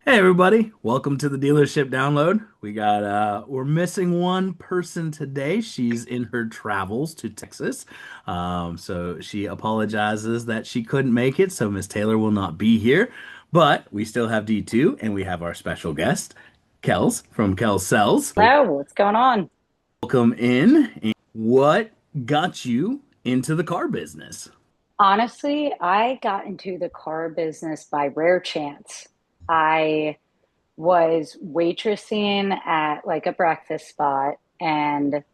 Hey everybody, welcome to the dealership download. We're missing one person today. She's in her travels to Texas. So she apologizes that she couldn't make it, so Miss Taylor will not be here. But we still have D2 and we have our special guest, Kels from Kels Sells. Hello, what's going on? Welcome in. What got you into the car business? Honestly, I got into the car business by rare chance. I was waitressing at like a breakfast spot and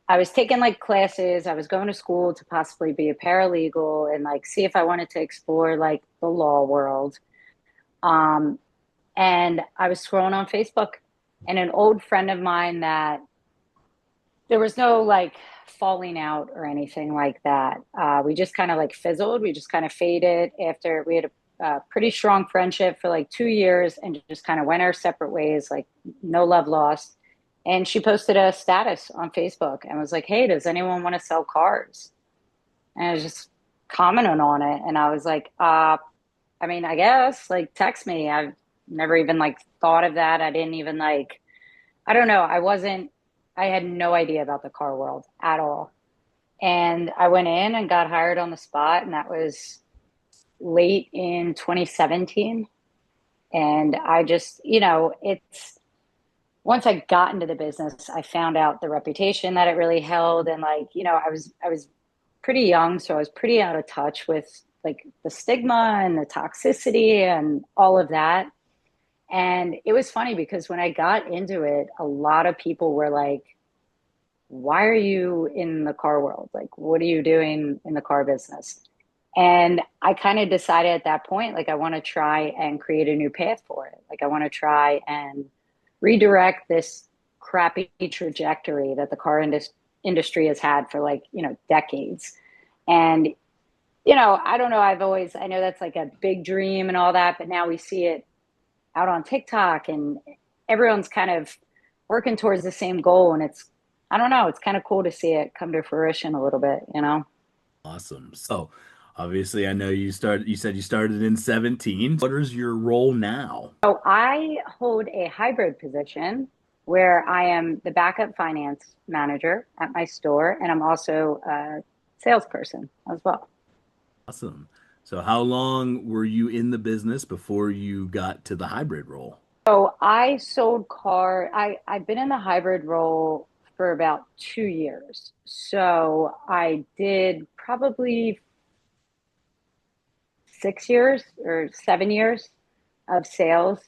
I was taking like classes. I was going to school to possibly be a paralegal and like see if I wanted to explore like the law world. Um, and I was scrolling on Facebook and an old friend of mine that there was no like falling out or anything like that. We just kind of like fizzled. We just kind of faded after we had a pretty strong friendship for like 2 years and just kind of went our separate ways, like no love lost. And she posted a status on Facebook and was like, "Hey, does anyone want to sell cars?" And I was just commenting on it. And I was like, I mean, I guess like text me. I've never even like thought of that. I didn't even like, I don't know. I had no idea about the car world at all. And I went in and got hired on the spot, and that was late in 2017. And I just, it's once I got into the business, I found out the reputation that it really held. And like, I was pretty young, so I was pretty out of touch with like the stigma and the toxicity and all of that. And it was funny because when I got into it, a lot of people were like, why are you in the car world? Like, what are you doing in the car business? And I kind of decided at that point, like, I want to try and create a new path for it. Like, I want to try and redirect this crappy trajectory that the industry has had for like, decades. And, I don't know. I know that's like a big dream and all that, but now we see it out on TikTok and everyone's kind of working towards the same goal. And I don't know, it's kind of cool to see it come to fruition a little bit. Awesome. So, obviously, I know you said you started in 17. What is your role now? So I hold a hybrid position where I am the backup finance manager at my store, and I'm also a salesperson as well. Awesome. So how long were you in the business before you got to the hybrid role? So I sold I've been in the hybrid role for about 2 years. So I did probably 6 years or 7 years of sales.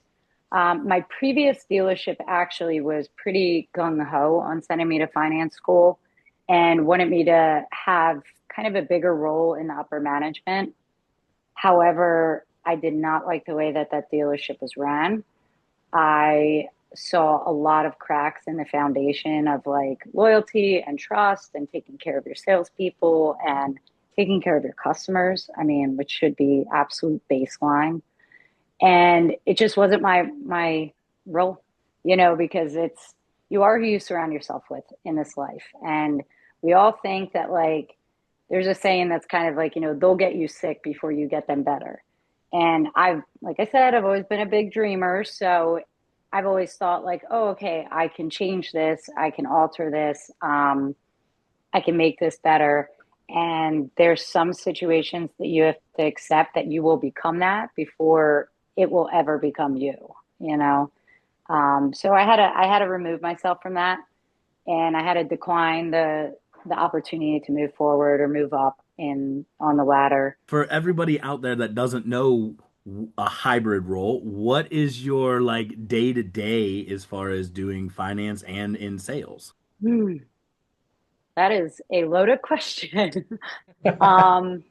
My previous dealership actually was pretty gung ho on sending me to finance school and wanted me to have kind of a bigger role in the upper management. However, I did not like the way that that dealership was ran. I saw a lot of cracks in the foundation of like loyalty and trust and taking care of your salespeople and taking care of your customers. I mean, which should be absolute baseline. And it just wasn't my role, because you are who you surround yourself with in this life. And we all think that like there's a saying that's kind of like, they'll get you sick before you get them better. And like I said, I've always been a big dreamer. So I've always thought like, oh, okay, I can change this. I can alter this. I can make this better. And there's some situations that you have to accept that you will become that before it will ever become you, you know? So I had to remove myself from that and I had to decline the opportunity to move forward or move up in on the ladder. For everybody out there that doesn't know a hybrid role, what is your like day to day as far as doing finance and in sales? Hmm, that is a loaded question. um,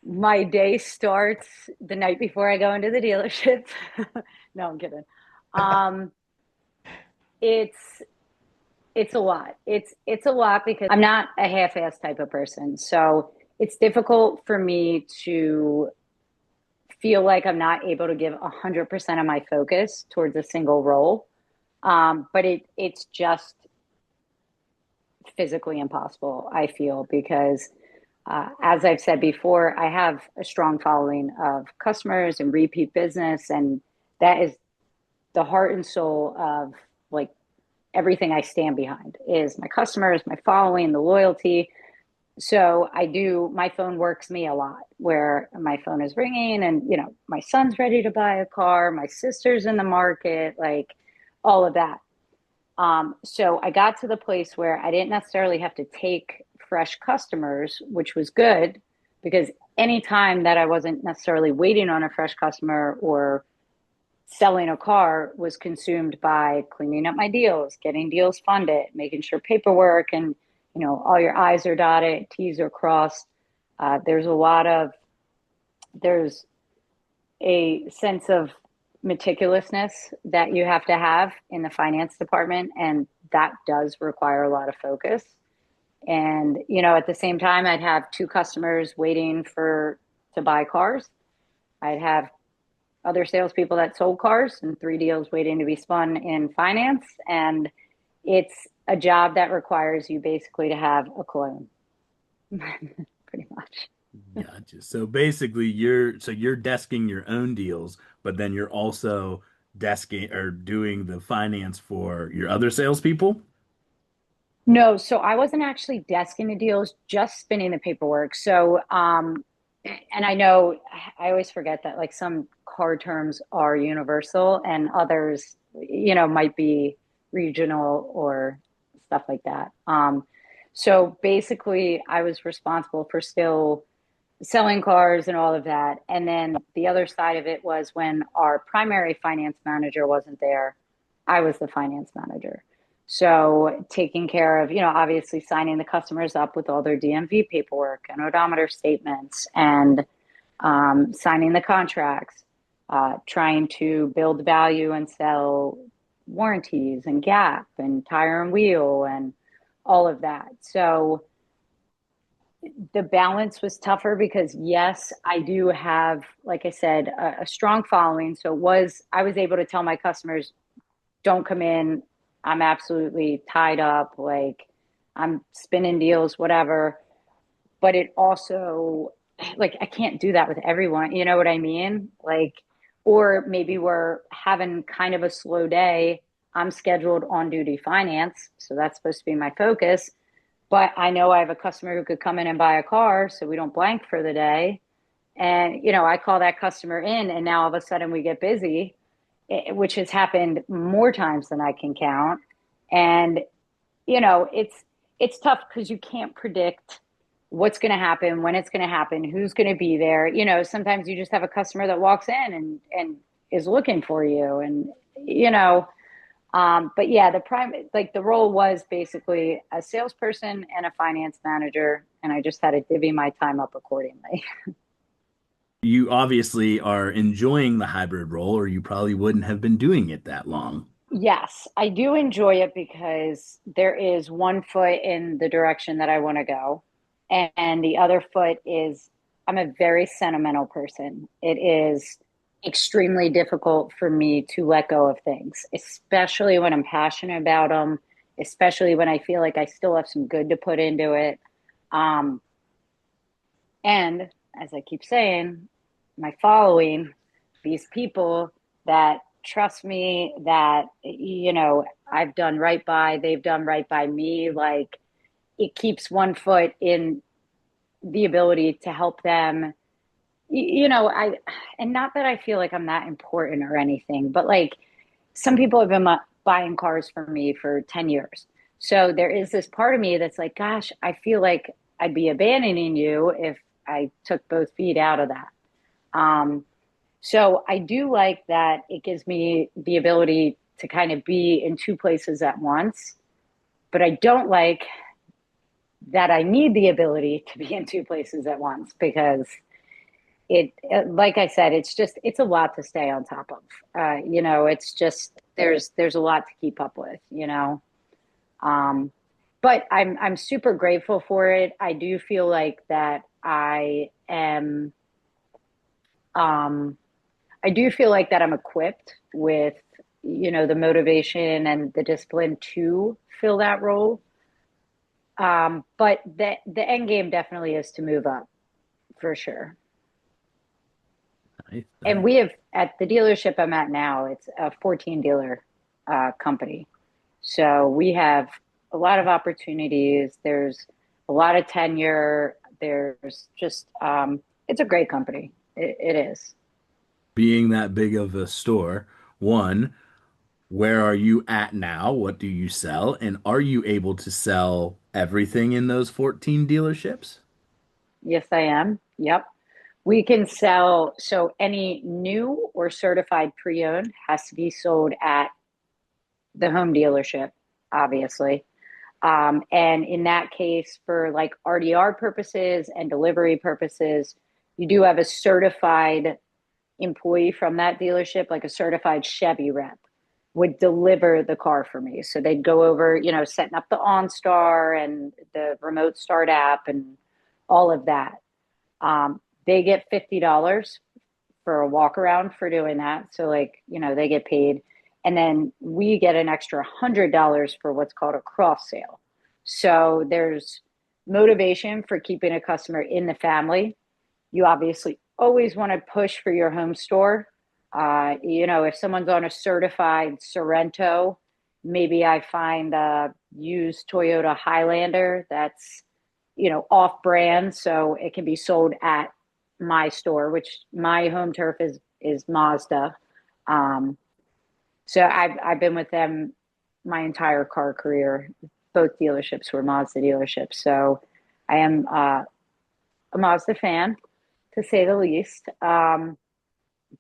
my day starts the night before I go into the dealership. No, I'm kidding. Um, it's it's a lot. It's a lot because I'm not a half-ass type of person. So it's difficult for me to feel like I'm not able to give 100% of my focus towards a single role. But it's just physically impossible, I feel, because as I've said before, I have a strong following of customers and repeat business, and that is the heart and soul of like everything I stand behind is my customers, my following, the loyalty. So my phone works me a lot where my phone is ringing and, my son's ready to buy a car, my sister's in the market, like all of that. So I got to the place where I didn't necessarily have to take fresh customers, which was good because anytime that I wasn't necessarily waiting on a fresh customer or selling a car was consumed by cleaning up my deals, getting deals funded, making sure paperwork and all your I's are dotted, T's are crossed. There's a lot of there's a sense of meticulousness that you have to have in the finance department, and that does require a lot of focus. And at the same time, I'd have two customers waiting for to buy cars. I'd have other salespeople that sold cars and three deals waiting to be spun in finance. And it's a job that requires you basically to have a clone, pretty much. Gotcha. So basically you're desking your own deals, but then you're also desking or doing the finance for your other salespeople. No, so I wasn't actually desking the deals, just spinning the paperwork. So, and I know I always forget that like some car terms are universal and others, might be regional or stuff like that. So basically, I was responsible for still selling cars and all of that. And then the other side of it was when our primary finance manager wasn't there, I was the finance manager. So taking care of, obviously signing the customers up with all their DMV paperwork and odometer statements and signing the contracts, trying to build value and sell warranties and gap and tire and wheel and all of that. So the balance was tougher because yes, I do have, like I said, a strong following. So I was able to tell my customers, don't come in. I'm absolutely tied up. Like I'm spinning deals, whatever. But it also, like, I can't do that with everyone. You know what I mean? Like, or maybe we're having kind of a slow day. I'm scheduled on duty finance. So that's supposed to be my focus. But I know I have a customer who could come in and buy a car. So we don't blank for the day. And, I call that customer in, and now all of a sudden we get busy, which has happened more times than I can count. And it's tough because you can't predict what's going to happen, when it's going to happen, who's going to be there. Sometimes you just have a customer that walks in and is looking for you, and but yeah, the role was basically a salesperson and a finance manager, and I just had to divvy my time up accordingly. You obviously are enjoying the hybrid role, or you probably wouldn't have been doing it that long. Yes, I do enjoy it because there is one foot in the direction that I want to go, and the other foot is I'm a very sentimental person. It is extremely difficult for me to let go of things, especially when I'm passionate about them, especially when I feel like I still have some good to put into it. Um, and as I keep saying, my following, these people that trust me, that, I've done right by, they've done right by me, like it keeps one foot in the ability to help them. And not that I feel like I'm that important or anything, but like some people have been buying cars for me for 10 years. So there is this part of me that's like, gosh, I feel like I'd be abandoning you if I took both feet out of that. Um, so I do like that it gives me the ability to kind of be in two places at once, but I don't like that I need the ability to be in two places at once because like I said, it's a lot to stay on top of. It's just there's a lot to keep up with, Um, but I'm super grateful for it. I do feel like that um, I do feel like that I'm equipped with, the motivation and the discipline to fill that role. But the end game definitely is to move up for sure. Nice, And nice. we have at the dealership I'm at now, it's a 14 dealer company. So we have a lot of opportunities. There's a lot of tenure. There's just, it's a great company. It is. Being that big of a store, one, where are you at now? What do you sell? And are you able to sell everything in those 14 dealerships? Yes, I am. Yep. We can sell, so any new or certified pre-owned has to be sold at the home dealership, obviously. And in that case, for like RDR purposes and delivery purposes, you do have a certified employee from that dealership, like a certified Chevy rep, would deliver the car for me. So they'd go over, setting up the OnStar and the remote start app and all of that. They get $50 for a walk around for doing that. So like, they get paid. And then we get an extra $100 for what's called a cross sale. So there's motivation for keeping a customer in the family. You obviously always want to push for your home store. If someone's on a certified Sorrento, maybe I find a used Toyota Highlander that's, off brand, so it can be sold at my store, which my home turf is Mazda. Um, so I've been with them my entire car career. Both dealerships were Mazda dealerships, so I am a Mazda fan to say the least.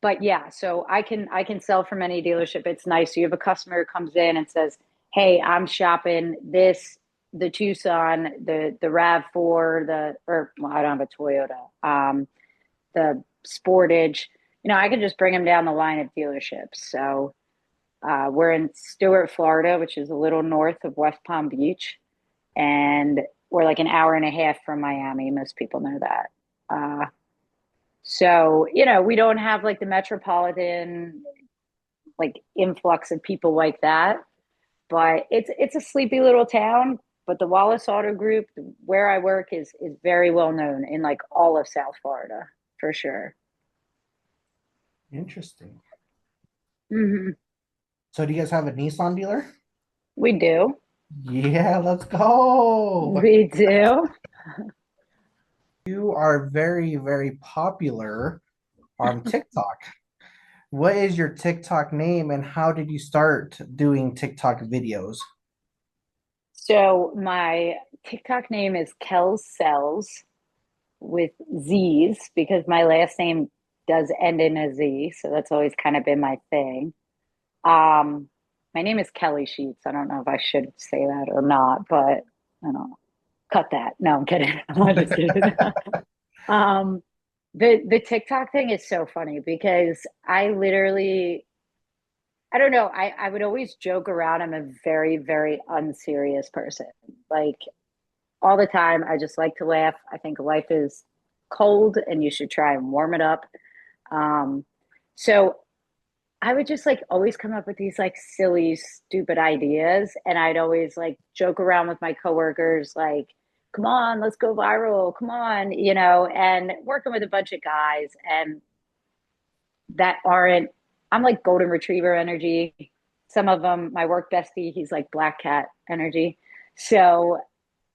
But yeah, so I can sell from any dealership. It's nice. You have a customer who comes in and says, "Hey, I'm shopping this, the Tucson, the RAV4, or well, I don't have a Toyota, the Sportage." I can just bring them down the line of dealerships. So we're in Stewart, Florida, which is a little north of West Palm Beach, and we're like an hour and a half from Miami. Most people know that. So, we don't have like the metropolitan like influx of people like that, but it's a sleepy little town. But the Wallace Auto Group, where I work, is very well known in like all of South Florida for sure. Interesting. Hmm. So do you guys have a Nissan dealer? We do. Yeah, let's go. We do. You are very, very popular on TikTok. What is your TikTok name and how did you start doing TikTok videos? So my TikTok name is Kells Cells with Z's because my last name does end in a Z, so that's always kind of been my thing. Um, my name is Kellie Sheets. I don't know if I should say that or not, but I don't know. Cut that. No, I'm kidding. I'm just kidding. Um, the TikTok thing is so funny because I literally, I don't know, I would always joke around. I'm a very, very unserious person. Like all the time, I just like to laugh. I think life is cold and you should try and warm it up. Um, so I would just like always come up with these like silly, stupid ideas. And I'd always like joke around with my coworkers, like, come on, let's go viral. Come on, and working with a bunch of guys and that aren't, I'm like golden retriever energy. Some of them, my work bestie, he's like black cat energy. So,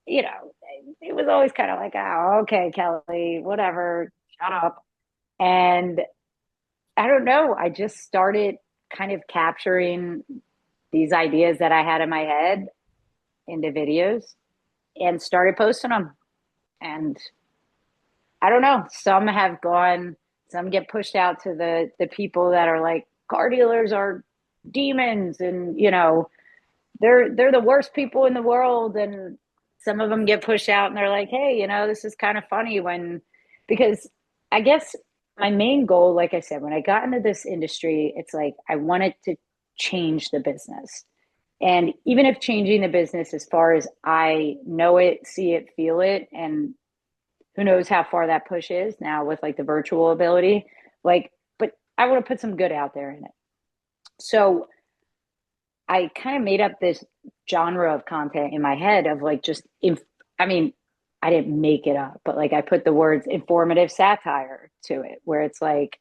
you know, it was always kind of like, oh, okay, Kelly, whatever, shut up. And I don't know. I just started kind of capturing these ideas that I had in my head into videos and started posting them. And I don't know. Some have gone, some get pushed out to the people that are like car dealers are demons and they're the worst people in the world and some of them get pushed out and they're like, hey, this is kind of funny when because I guess my main goal, like I said, when I got into this industry, it's like I wanted to change the business. And even if changing the business as far as I know it, see it, feel it, and who knows how far that push is now with like the virtual ability, like, but I want to put some good out there in it. So I kind of made up this genre of content in my head of like I mean, I didn't make it up, but like I put the words informative satire to it, where it's like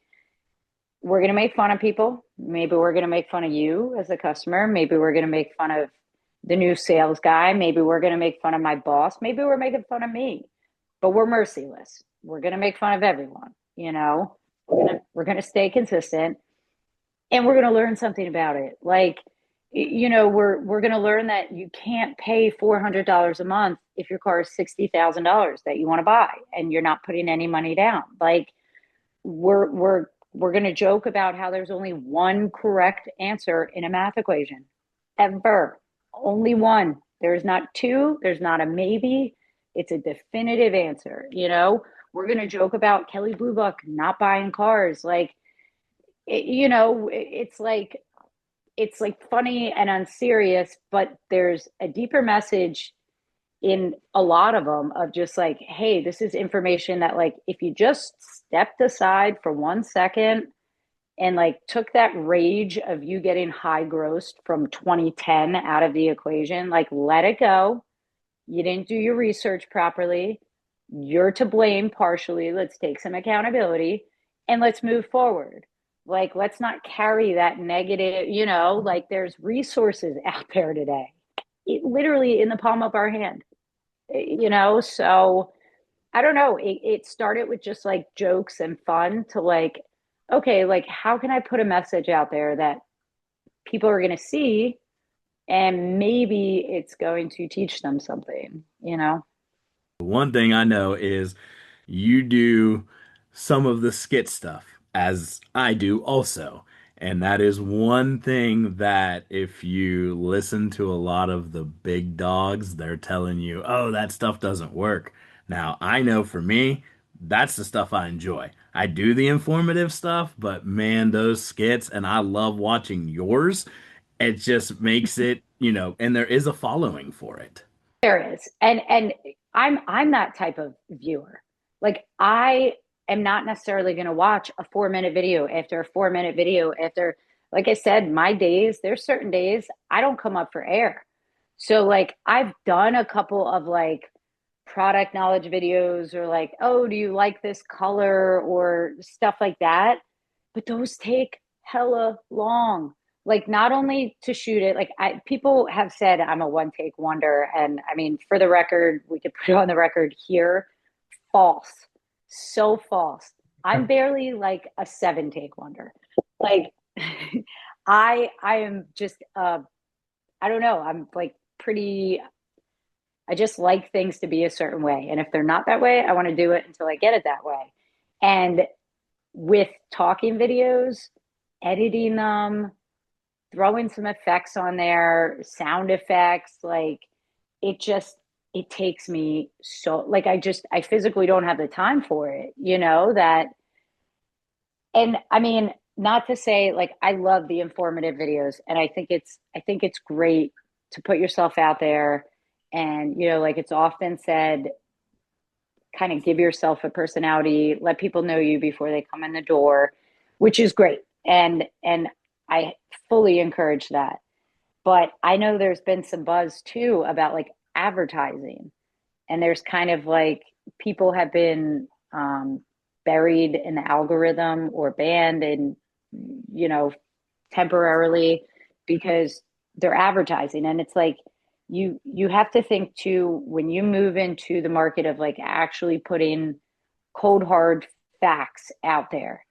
we're going to make fun of people. Maybe we're going to make fun of you as a customer. Maybe we're going to make fun of the new sales guy. Maybe we're going to make fun of my boss. Maybe we're making fun of me, but we're merciless. We're going to make fun of everyone, you know? We're going to stay consistent and we're going to learn something about it. Like, we're going to learn that you can't pay $400 a month if your car is $60,000 that you want to buy and you're not putting any money down. Like, we're going to joke about how there's only one correct answer in a math equation ever. Only one. There's not two, there's not a maybe. It's a definitive answer. We're going to joke about Kelly Blue Book not buying cars. Like, it's like funny and unserious, but there's a deeper message in a lot of them of just like, hey, this is information that, like, if you just stepped aside for 1 second and like took that rage of you getting high grossed from 2010 out of the equation, like, let it go. You didn't do your research properly. You're to blame partially. Let's take some accountability and let's move forward. Like, let's not carry that negative, like, there's resources out there today, literally in the palm of our hand. So I don't know. It started with just like jokes and fun to like, okay, like, how can I put a message out there that people are going to see and maybe it's going to teach them something? One thing I know is you do some of the skit stuff, as I do also. And that is one thing that if you listen to a lot of the big dogs, they're telling you, oh, that stuff doesn't work. Now, I know for me, that's the stuff I enjoy. I do the informative stuff, but man, those skits, and I love watching yours. It just makes it, and there is a following for it. There is. And I'm that type of viewer. Like, I am not necessarily going to watch a 4 minute video after a 4 minute video after, like I said, my days, there's certain days I don't come up for air. So like, I've done a couple of like product knowledge videos or like, oh, do you like this color or stuff like that? But those take hella long. Like, not only to shoot it, like, people have said I'm a one take wonder. And I mean, for the record, we could put it on the record here. False. So false. I'm barely like a 7 take wonder. Like, I am just I don't know. I'm like pretty, I just like things to be a certain way. And if they're not that way, I want to do it until I get it that way. And with talking videos, editing them, throwing some effects on there, sound effects, like, it takes me so, like, I physically don't have the time for it. And I mean, not to say, like, I love the informative videos and I think it's great to put yourself out there and, like it's often said, kind of give yourself a personality, let people know you before they come in the door, which is great. And I fully encourage that. But I know there's been some buzz too about like advertising. And there's kind of like people have been buried in the algorithm or banned and, you know, temporarily because they're advertising. And it's like, you have to think too when you move into the market of like actually putting cold hard facts out there,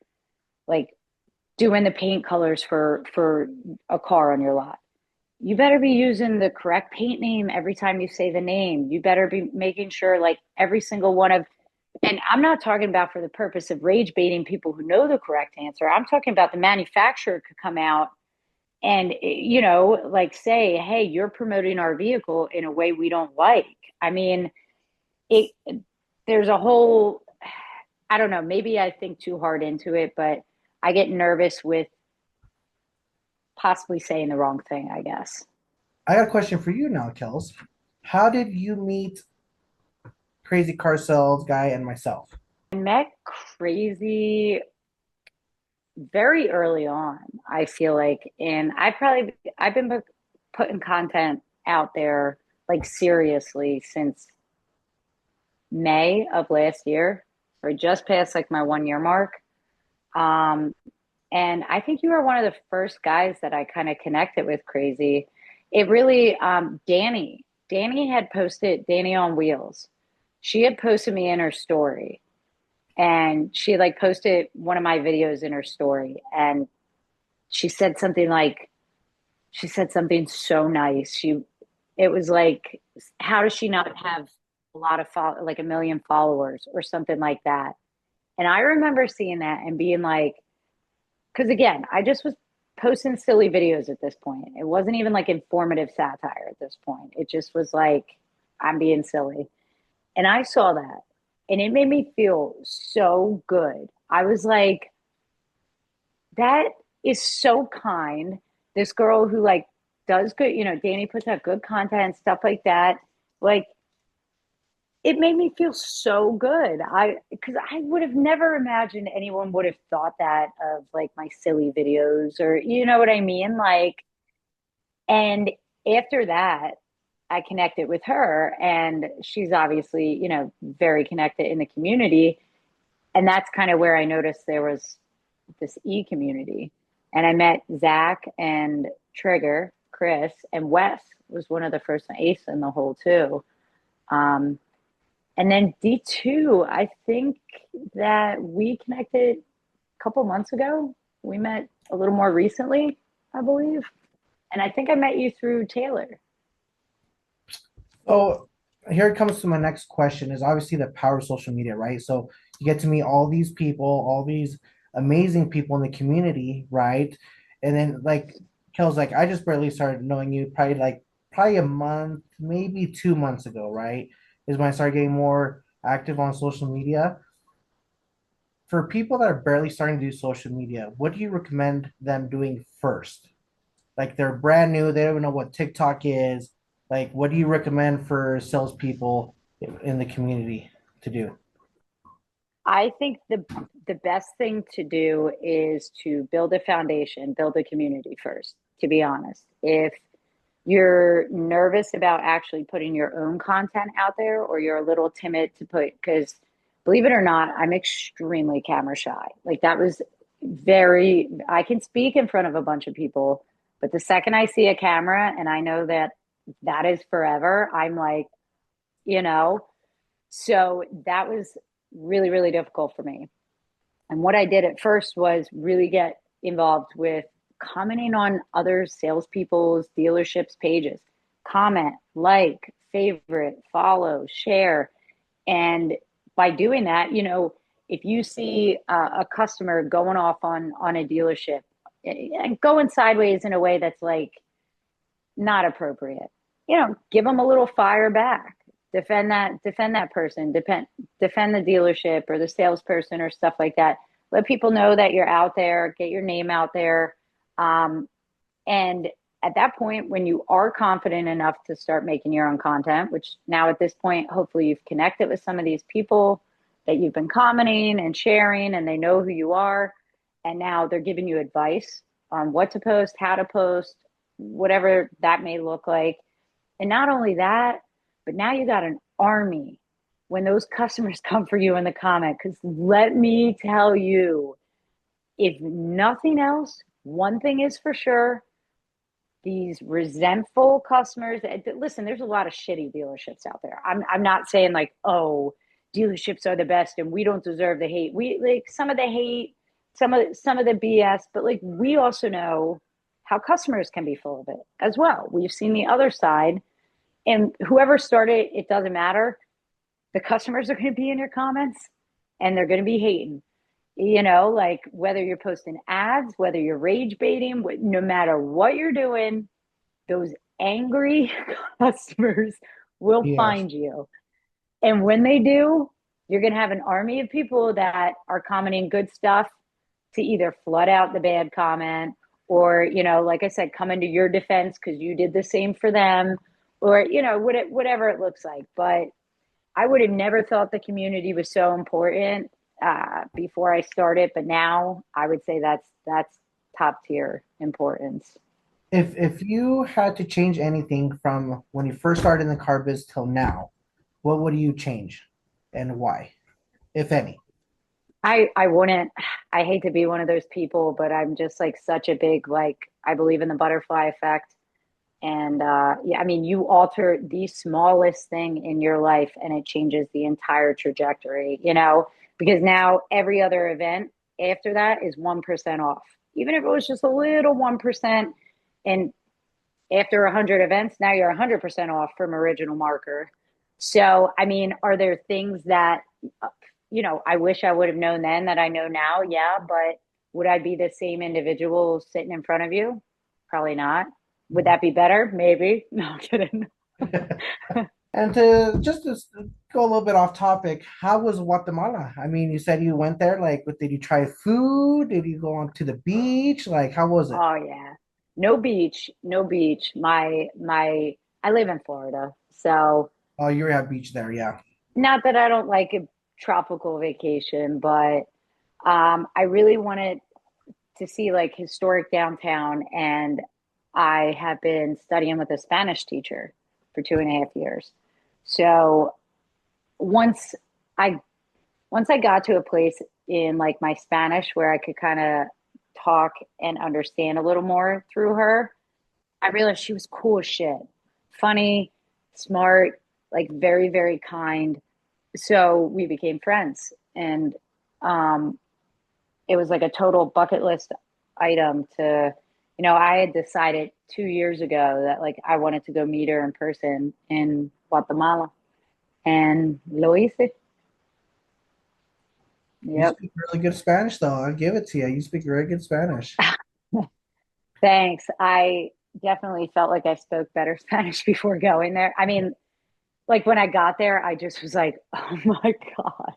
like doing the paint colors for a car on your lot. You better be using the correct paint name every time you say the name. You better be making sure like every single one of, and I'm not talking about for the purpose of rage baiting people who know the correct answer. I'm talking about the manufacturer could come out and, like say, hey, you're promoting our vehicle in a way we don't like. I mean, it, there's a whole, I don't know, maybe I think too hard into it, but I get nervous with possibly saying the wrong thing, I guess. I got a question for you now, Kels. How did you meet Crazy Car Sales Guy and myself? I met Crazy very early on, I feel like, and I've been putting content out there like seriously since May of last year, or just past like my 1 year mark. Um, And I think you were one of the first guys that I kind of connected with crazy. It really, Danny had posted, Danny on Wheels. She had posted me in her story, and she like posted one of my videos in her story. And she said something like, she said something so nice. It was like, how does she not have a lot of, like a million followers or something like that? And I remember seeing that and being like, because again, I just was posting silly videos at this point. It wasn't even like informative satire at this point. It just was like, I'm being silly. And I saw that and it made me feel so good. I was like, that is so kind. This girl who like does good, Danny puts out good content, stuff like that. Like, it made me feel so good. Because I would have never imagined anyone would have thought that of like my silly videos, or you know what I mean? Like, and after that, I connected with her, and she's obviously, very connected in the community. And that's kind of where I noticed there was this community. And I met Zach and Trigger, Chris, and Wes was one of the first, Ace in the hole too. Um, and then D2, I think that we connected a couple months ago. We met a little more recently, I believe. And I think I met you through Taylor. So here it comes to my next question is obviously the power of social media, right? So you get to meet all these people, all these amazing people in the community, right? And then like Kel's like, I just barely started knowing you probably a month, maybe 2 months ago, right? Is when I started getting more active on social media. For people that are barely starting to do social media, what do you recommend them doing first? Like they're brand new, they don't even know what TikTok is. Like, what do you recommend for salespeople in the community to do? I think the best thing to do is to build a foundation, build a community first, to be honest. If you're nervous about actually putting your own content out there, or you're a little timid to put, because believe it or not, I'm extremely camera shy. Like that was I can speak in front of a bunch of people, but the second I see a camera and I know that that is forever, I'm like, you know, so that was really, really difficult for me. And what I did at first was really get involved with commenting on other salespeople's dealerships pages. Comment, like, favorite, follow, share. And by doing that, if you see a customer going off on a dealership and going sideways in a way that's like not appropriate, give them a little fire back. Defend that person, defend the dealership or the salesperson or stuff like that. Let people know that you're out there, get your name out there. Um, and at that point, when you are confident enough to start making your own content, which now at this point, hopefully you've connected with some of these people that you've been commenting and sharing, and they know who you are. And now they're giving you advice on what to post, how to post, whatever that may look like. And not only that, but now you got an army when those customers come for you in the comment. Because let me tell you, if nothing else, one thing is for sure, these resentful customers. Listen, there's a lot of shitty dealerships out there. I'm not saying like, oh, dealerships are the best and we don't deserve the hate. We like some of the hate, some of the BS, but like we also know how customers can be full of it as well. We've seen the other side, and whoever started, it doesn't matter. The customers are going to be in your comments and they're going to be hating. Like whether you're posting ads, whether you're rage baiting, no matter what you're doing, those angry customers will Yes. find you. And when they do, you're going to have an army of people that are commenting good stuff to either flood out the bad comment, or, like I said, come into your defense because you did the same for them, or, whatever it looks like. But I would have never thought the community was so important before I started, but now I would say that's top tier importance. If you had to change anything from when you first started in the car biz till now, what would you change and why, if any? I wouldn't, I hate to be one of those people, but I'm just like such a big, like, I believe in the butterfly effect. And yeah, I mean, you alter the smallest thing in your life and it changes the entire trajectory, because now every other event after that is 1% off. Even if it was just a little 1%. And after 100 events, now you're 100% off from original marker. So, I mean, are there things that, I wish I would have known then that I know now? Yeah, but would I be the same individual sitting in front of you? Probably not. Would that be better? Maybe. No, I'm kidding. And to just to go a little bit off topic, how was Guatemala? I mean, you said you went there. Like, what did you try food? Did you go on to the beach? Like, how was it? Oh yeah. No beach, no beach. I live in Florida. So Oh, you have beach there, yeah. not that I don't like a tropical vacation, but I really wanted to see like historic downtown, and I have been studying with a Spanish teacher for 2.5 years. So once I once I got to a place in like my Spanish where I could kind of talk and understand a little more through her, I realized she was cool as shit. Funny, smart, like very, very kind. So we became friends. And um, it was like a total bucket list item I had decided 2 years ago that like I wanted to go meet her in person in Guatemala. And lo hice. You Yep. speak really good Spanish, though. I'll give it to you. You speak very good Spanish. Thanks. I definitely felt like I spoke better Spanish before going there. I mean, like when I got there, I just was like, oh my God,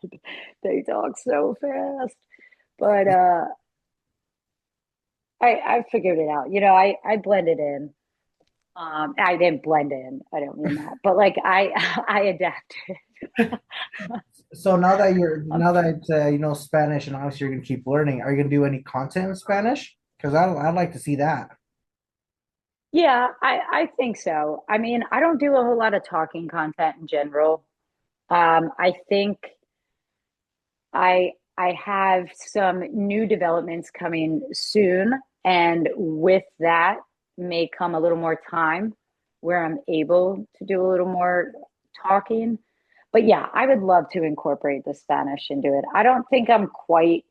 they talk so fast. But I figured it out. I blended in. I didn't blend in. I don't mean that. But like I adapted. So now that you're Um, now that you know Spanish, and obviously you're gonna keep learning, are you gonna do any content in Spanish? Because I'd like to see that. yeah, I think so. I mean, I don't do a whole lot of talking content in general. I think I have some new developments coming soon, and with that may come a little more time where I'm able to do a little more talking. But yeah, I would love to incorporate the Spanish into it. I don't think I'm quite,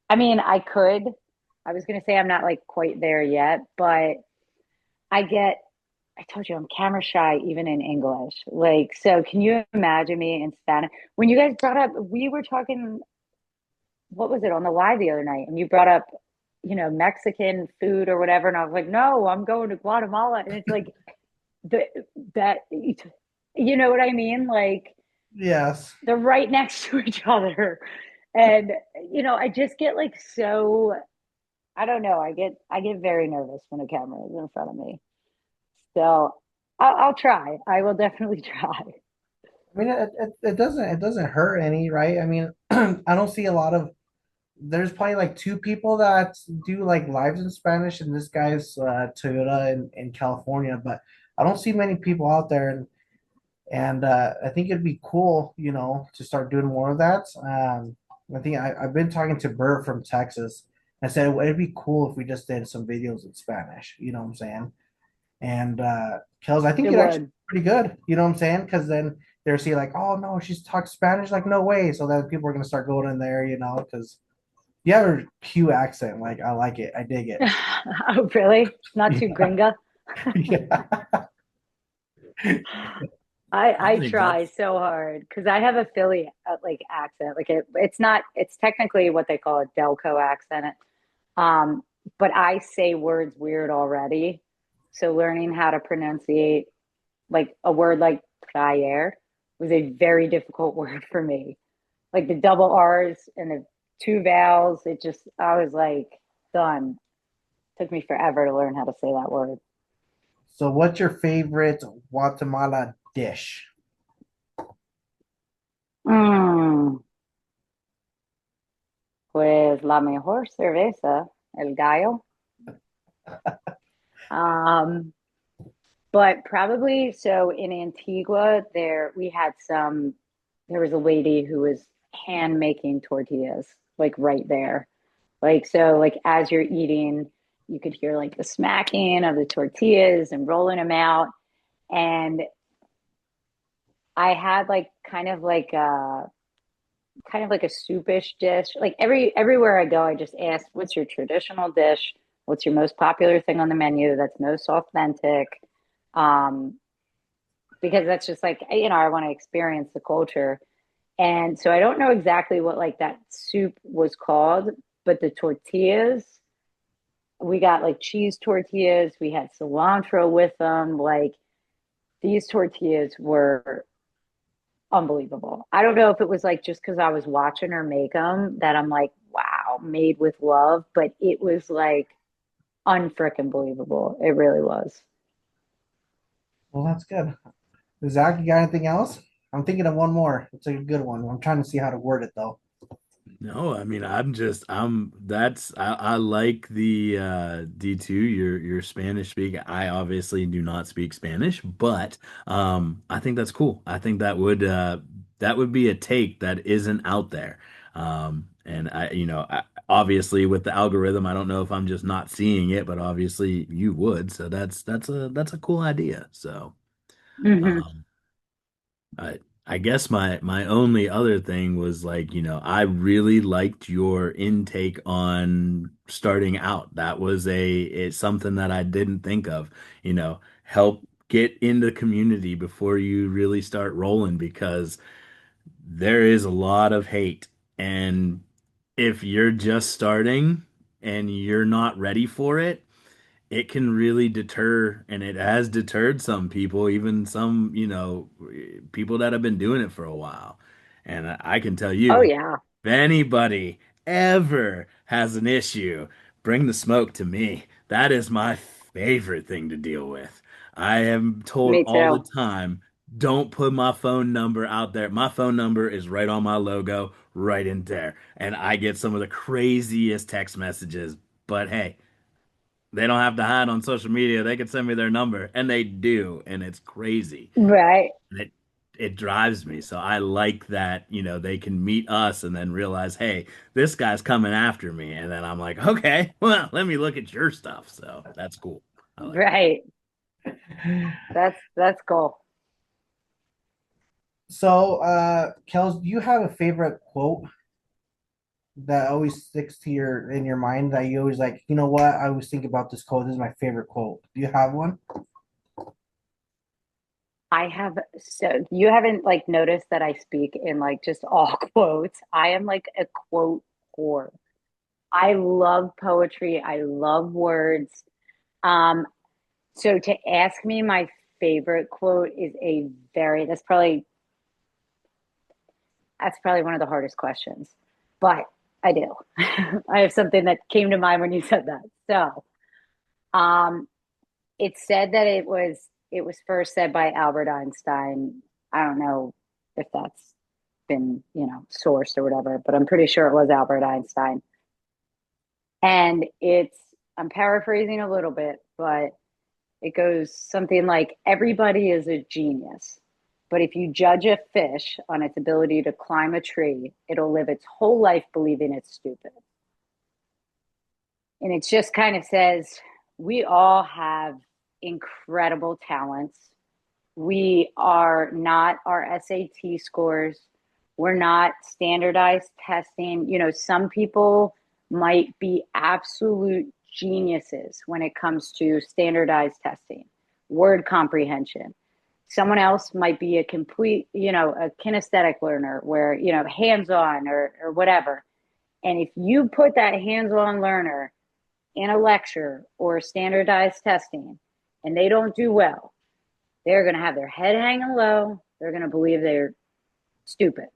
I mean, I could. I was going to say I'm not like quite there yet, but I get, I told you I'm camera shy even in English. Like, so can you imagine me in Spanish? When you guys brought up, we were talking, what was it on the live the other night? And you brought up, Mexican food or whatever. And I was like, no, I'm going to Guatemala. And it's like the that you know what I mean? Like Yes. they're right next to each other. And I just get like so I don't know. I get very nervous when a camera is in front of me. So I'll try. I will definitely try. I mean, it doesn't hurt any, right? I mean, I don't see a lot of. There's probably like two people that do like lives in Spanish, and this guy's Toyota in California, but I don't see many people out there, and I think it'd be cool, to start doing more of that. I think I've been talking to Bert from Texas. I said it'd be cool if we just did some videos in Spanish. You know what I'm saying? And Kels, I think It you'd actually would. be pretty good. You know what I'm saying? Because then they're see like, oh no, she's talks Spanish. Like no way. So then people are gonna start going in there, because you have a Q accent. Like I like it. I dig it. Oh, really? Not too Yeah. gringa. Yeah. I I think try that's so hard because I have a Philly like accent. Like it's not. It's technically what they call a Delco accent. Um, but I say words weird already. So learning how to pronunciate like a word like prayer was a very difficult word for me. Like the double R's and the two vowels. I was like done. Took me forever to learn how to say that word. So what's your favorite Guatemala dish? Mm, pues la mejor cerveza, el gallo. Um, but probably so in Antigua, there was a lady who was hand making tortillas, like right there. Like, so, like, as you're eating, you could hear like the smacking of the tortillas and rolling them out. And I had like kind of like a soupish dish. Like everywhere I go, I just ask, "What's your traditional dish? What's your most popular thing on the menu that's most authentic?" Um, because that's just like, I want to experience the culture. And so I don't know exactly what like that soup was called, but the tortillas, we got like cheese tortillas, we had cilantro with them. Like these tortillas were unbelievable. I don't know if it was like just because I was watching her make them that I'm like, wow, made with love, but it was like unfrickin' believable. It really was. Well, that's good. Zach, you got anything else? I'm thinking of one more. It's a good one. I'm trying to see how to word it though. No, I mean I like the D2, your Spanish speak. I obviously do not speak Spanish, but I think that's cool. I think that would be a take that isn't out there. And obviously with the algorithm, I don't know if I'm just not seeing it, but obviously you would. So that's a cool idea. So Hmm. um I I guess my only other thing was like, I really liked your intake on starting out. That was it's something that I didn't think of, help get in the community before you really start rolling because there is a lot of hate. And if you're just starting and you're not ready for it, it can really deter, and it has deterred some people, even some, people that have been doing it for a while. And I can tell Oh you, yeah, if anybody ever has an issue, bring the smoke to me. That is my favorite thing to deal with. I am told me all the too. time, don't put my phone number out there. My phone number is right on my logo, right in there. And I get some of the craziest text messages. But hey, they don't have to hide on social media. They can send me their number, and they do, and it's crazy. Right, And it drives me. So I like that, they can meet us and then realize, hey, this guy's coming after me. And then I'm like, okay, well, let me look at your stuff. So that's cool. I like that. right. That's cool. So, Kels, do you have a favorite quote that always sticks to your in your mind that you always like, you know what? I always think about this quote. This is my favorite quote. Do you have one? I have, so you haven't like noticed that I speak in like just all quotes. I am like a quote whore. I love poetry. I love words. Um, so to ask me my favorite quote is a very, that's probably one of the hardest questions. But I do. I have something that came to mind when you said that. So, um, it said that it was first said by Albert Einstein. I don't know if that's been, sourced or whatever, but I'm pretty sure it was Albert Einstein. And I'm paraphrasing a little bit, but it goes something like everybody is a genius. But if you judge a fish on its ability to climb a tree, it'll live its whole life believing it's stupid. And it just kind of says we all have incredible talents. We are not our SAT scores. We're not standardized testing. Some people might be absolute geniuses when it comes to standardized testing, word comprehension. Someone else might be a complete, a kinesthetic learner where, hands on or whatever. And if you put that hands on learner in a lecture or standardized testing and they don't do well, they're going to have their head hanging low. They're going to believe they're stupid.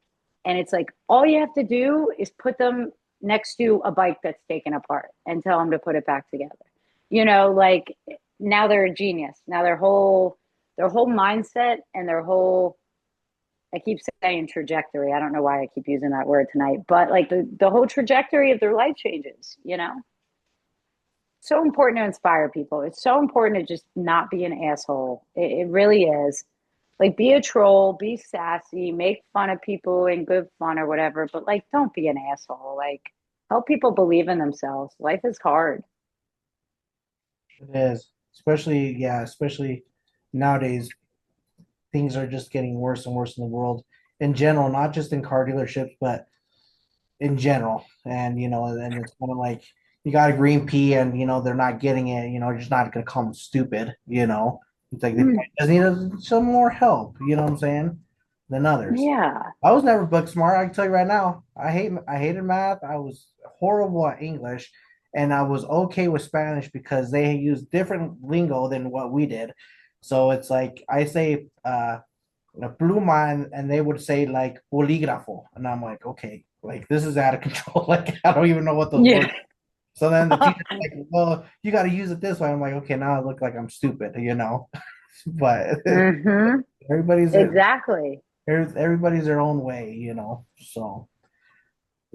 And it's like, all you have to do is put them next to a bike that's taken apart and tell them to put it back together. Like now they're a genius. Now their whole mindset and their whole, I keep saying trajectory. I don't know why I keep using that word tonight, but like the whole trajectory of their life changes. So important to inspire people. It's so important to just not be an asshole. It really is. Like, be a troll, be sassy, make fun of people in good fun or whatever, but like, don't be an asshole. Like, help people believe in themselves. Life is hard. It is, especially yeah, especially nowadays. Things are just getting worse and worse in the world in general, not just in car dealerships, but in general. And and it's kind of like you got a green pea, and they're not getting it. You're just not gonna call them stupid. It's like they Mm, probably just need some more help. You know what I'm saying? Than others. yeah. I was never book smart. I can tell you right now. I hated math. I was horrible at English, and I was okay with Spanish because they used different lingo than what we did. So it's like I say pluma, and they would say like bolígrafo, and I'm like, okay, like this is out of control. Like I don't even know what those Yeah. words. So then the teacher's like, well, you got to use it this way. I'm like, okay, now I look like I'm stupid. But Mm-hmm. everybody's Exactly. everybody's their own way. So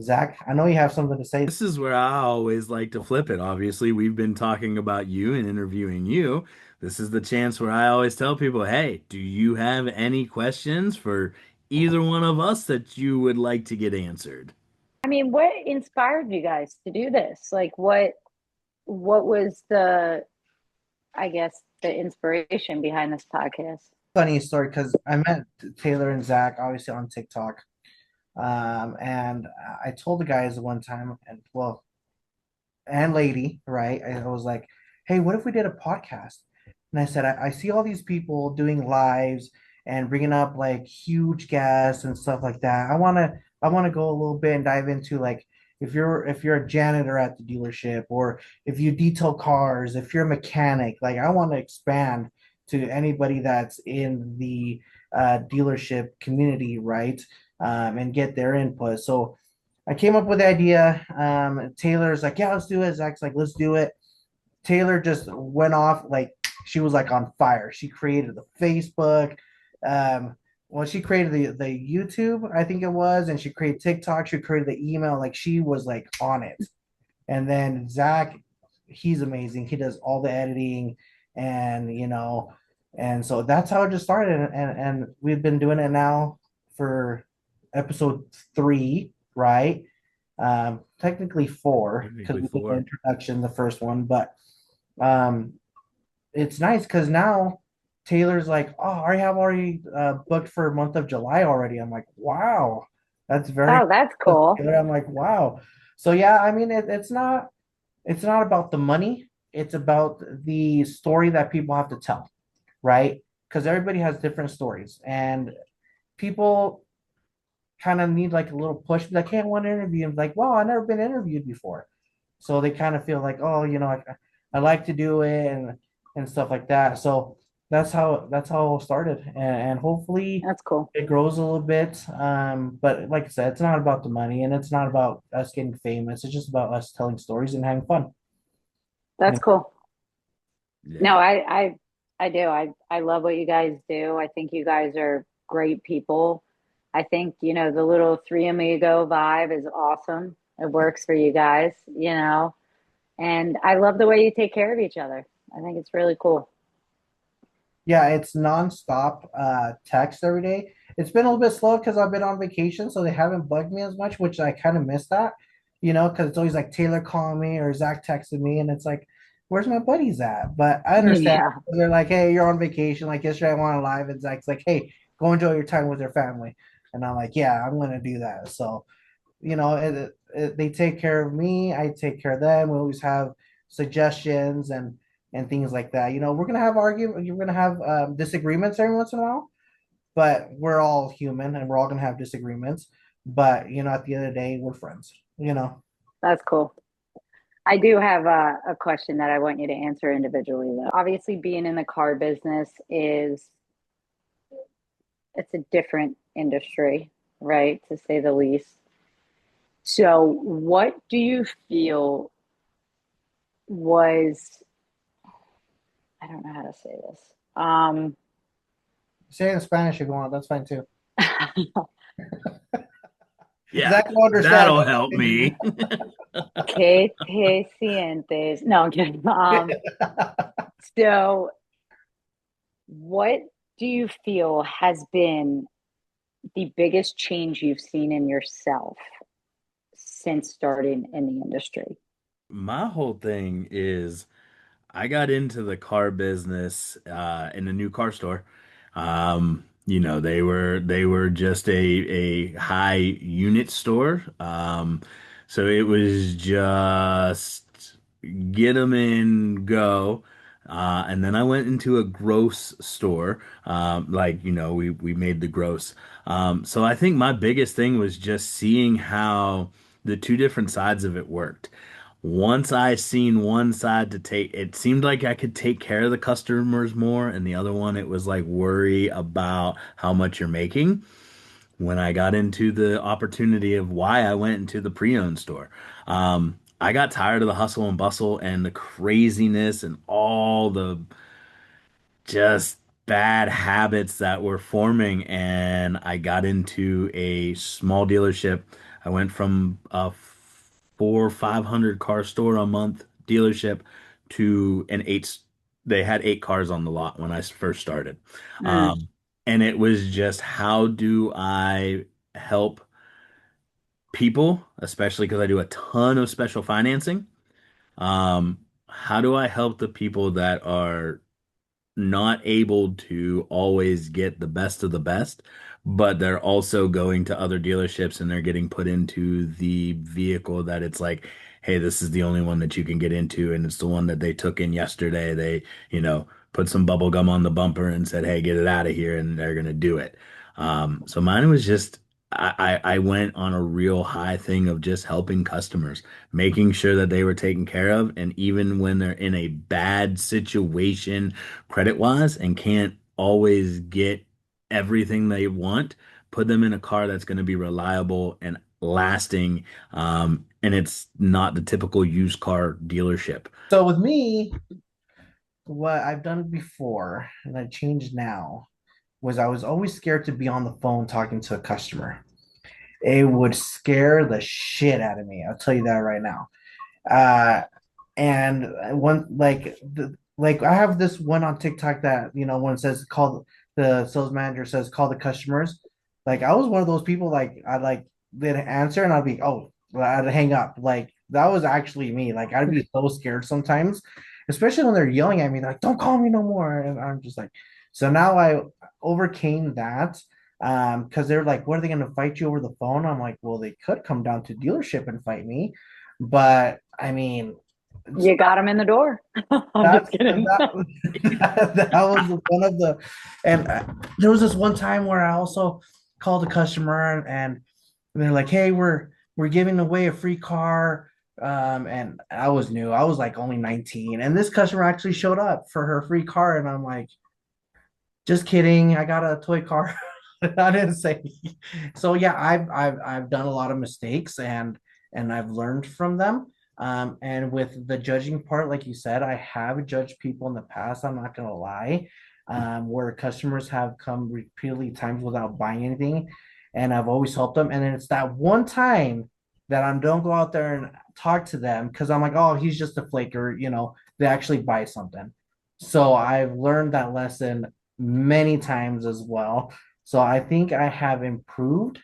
Zach, I know you have something to say. This is where I always like to flip it. Obviously, we've been talking about you and interviewing you. This is the chance where I always tell people, hey, do you have any questions for either one of us that you would like to get answered? I mean, what inspired you guys to do this? Like, what was the, I guess, the inspiration behind this podcast? Funny story because I met Taylor and Zach obviously on TikTok. And I told the guys one time, and well, and lady, right? I was like, hey, what if we did a podcast? And I said, I see all these people doing lives and bringing up like huge guests and stuff like that. I want to go a little bit and dive into like if you're a janitor at the dealership, or if you detail cars, if you're a mechanic, like I want to expand to anybody that's in the dealership community, right? And get their input. So I came up with the idea. Taylor's like, yeah, let's do it. Zach's like, let's do it. Taylor just went off like she was like on fire. She created the Facebook. Well, she created the YouTube, I think it was, and she created TikTok. She created the email. Like she was like on it. And then Zach, he's amazing. He does all the editing, and and so that's how it just started. And we've been doing it now for episode 3, right? Technically 4 because Technically we did the four. introduction, the first one, but um, it's nice because now Taylor's like, oh, I have already booked for a month of July already. I'm like, wow, that's very Oh, that's cool, cool. Taylor. I'm like, wow. So yeah, I mean, it's not about the money. It's about the story that people have to tell, right? Because everybody has different stories, and people kind of need like a little push. Like, hey, I want to interview. And like, wow, I've never been interviewed before. So they kind of feel like, oh, I like to do it, and stuff like that. So that's how it started, and hopefully That's cool. it grows a little bit. But like I said, it's not about the money, and it's not about us getting famous. It's just about us telling stories and having fun. That's cool. No, Yeah. I do. I love what you guys do. I think you guys are great people. I think, the little three amigo vibe is awesome. It works for you guys, and I love the way you take care of each other. I think it's really cool. Yeah, it's nonstop text every day. It's been a little bit slow because I've been on vacation, so they haven't bugged me as much, which I kind of miss that, because it's always like Taylor calling me or Zach texting me, and it's like, where's my buddies at? But I understand. Yeah, They're like, hey, you're on vacation. Like yesterday, I went on live, and Zach's like, hey, go enjoy your time with your family. And I'm like, yeah, I'm gonna do that. So they take care of me. I take care of them. We always have suggestions and things like that. We're gonna have argument. You're gonna have disagreements every once in a while, but we're all human and we're all gonna have disagreements. But at the end of the day, we're friends. that's cool. I do have a question that I want you to answer individually, though. Obviously, being in the car business it's a different industry, right? To say the least. So, what do you feel was, I don't know how to say this. Say it in Spanish if you want. That's fine too. Yeah, Zach will understand. that'll help me. ¿Qué te sientes? No, I'm kidding. So, what? do you feel has been the biggest change you've seen in yourself since starting in the industry? My whole thing is I got into the car business in a new car store. They were just a high unit store. So it was just get them in, go. And then I went into a gross store. We made the gross. So I think my biggest thing was just seeing how the two different sides of it worked. Once I seen one side to take, it seemed like I could take care of the customers more, and the other one, it was like worry about how much you're making. When I got into the opportunity of why I went into the pre-owned store, I got tired of the hustle and bustle and the craziness and all the just bad habits that were forming, and I got into a small dealership. I went from a 400 or 500 car store a month dealership to an eight. They had 8 cars on the lot when I first started. Mm. um, and it was just how do I help people, especially because I do a ton of special financing. How do I help the people that are not able to always get the best of the best, but they're also going to other dealerships and they're getting put into the vehicle that it's like, hey, this is the only one that you can get into, and it's the one that they took in yesterday. They, put some bubble gum on the bumper and said, hey, get it out of here, and they're gonna do it. So mine was just I went on a real high thing of just helping customers, making sure that they were taken care of, and even when they're in a bad situation credit wise and can't always get everything they want, put them in a car that's going to be reliable and lasting. And it's not the typical used car dealership. So with me, what I've done before and I changed now was I was always scared to be on the phone talking to a customer. It would scare the shit out of me. I'll tell you that right now. Uh, and one like I have this one on TikTok that when it says call the sales manager says call the customers. Like I was one of those people like I like they'd answer and I'd be I'd hang up. Like that was actually me. Like I'd be so scared sometimes, especially when they're yelling at me like don't call me no more. And I'm just like, so now I overcame that. Because they're like, what are they going to fight you over the phone? I'm like, well, they could come down to dealership and fight me, but I mean, You got them in the door. I'm just kidding. that was one of the, and there was this one time where I also called a customer and they're like, hey, we're giving away a free car. And I was new. I was like only 19, and this customer actually showed up for her free car, and I'm like, just kidding. I got a toy car. I didn't say. So yeah, I've done a lot of mistakes and I've learned from them. And with the judging part, like you said, I have judged people in the past. I'm not gonna lie, where customers have come repeatedly times without buying anything, and I've always helped them. And then it's that one time that I don't go out there and talk to them because I'm like, oh, he's just a flaker. They actually buy something. So I've learned that lesson many times as well. So I think I have improved.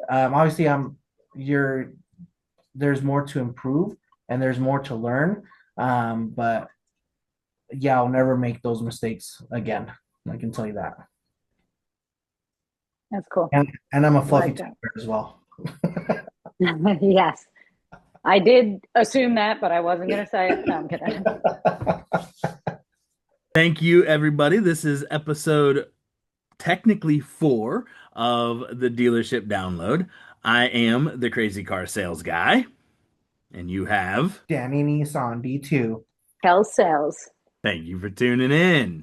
Obviously, you're there's more to improve and there's more to learn. But yeah, I'll never make those mistakes again. I can tell you that. That's cool. And I'm a I fluffy like teddy that. bear as well. Yes. I did assume that, but I wasn't going to say it. No, I'm kidding. Thank you, everybody. This is episode technically 4 of the dealership download. I am the crazy car sales guy, and you have. Danny Nissan D2. Hell sells. Thank you for tuning in.